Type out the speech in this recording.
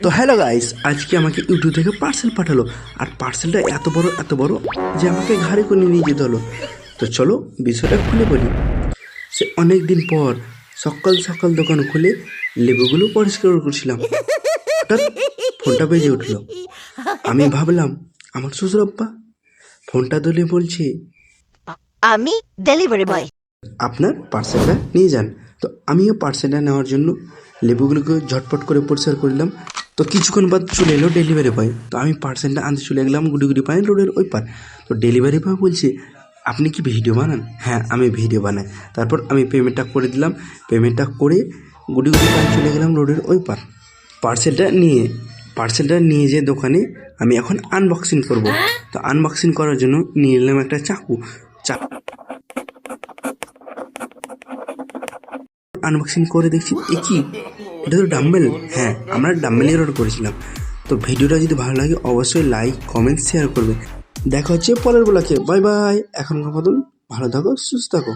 তো hello guys, আজকে আমাকে ইউটিউব থেকে পার্সেল পাঠালো। আর পার্সেলটা এত বড় যে আমাকে ঘাড়ে করে নিয়ে যেতে হলো। তো চলো বিষয়টা খুলে বলি। সে অনেক দিন পর সকাল সকাল দোকান খুলে লেবুগুলো পরিষ্কার করছিলাম, হঠাৎ ফোনটা বেজে উঠলো। আমি ভাবলাম আমার শ্বশুর আব্বা। ফোনটা ধরে বলছে, আমি ডেলিভারি বয়। আপনার পার্সেলটা নিয়ে যান। তো আমিও পার্সেলটা নেওয়ার জন্য লেবুগুলোকে ঝটপট করে পরিষ্কার করলাম। তো কিছুক্ষণ বাদ চলে এলো ডেলিভারি বয়। তো আমি পার্সেলটা আনতে চলে গেলাম গুড়ি পানি রোডের ওই পার। তো ডেলিভারি বয় বলছে, আপনি কি ভিডিও বানান? হ্যাঁ, আমি ভিডিও বানাই। তারপর আমি পেমেন্টটা করে দিলাম। পেমেন্টটা করে গুড়ি পানি চলে গেলাম রোডের ওই পার। পার্সেলটা নিয়ে যে দোকানে আমি এখন আনবক্সিং করব। তো আনবক্সিং করার জন্য নিয়ে নিলাম একটা চাকু। আনবক্সিং করে দেখছি কি এটা তো ডাম্বেল। হ্যাঁ, আমরা ডাম্বেলের অর্ডার করেছিলাম। তো ভিডিওটা যদি ভালো লাগে অবশ্যই লাইক কমেন্ট শেয়ার করবে। দেখা হচ্ছে পরের ব্লগে। Bye bye. এখনকার মতন ভালো থাকো, সুস্থ থাকো।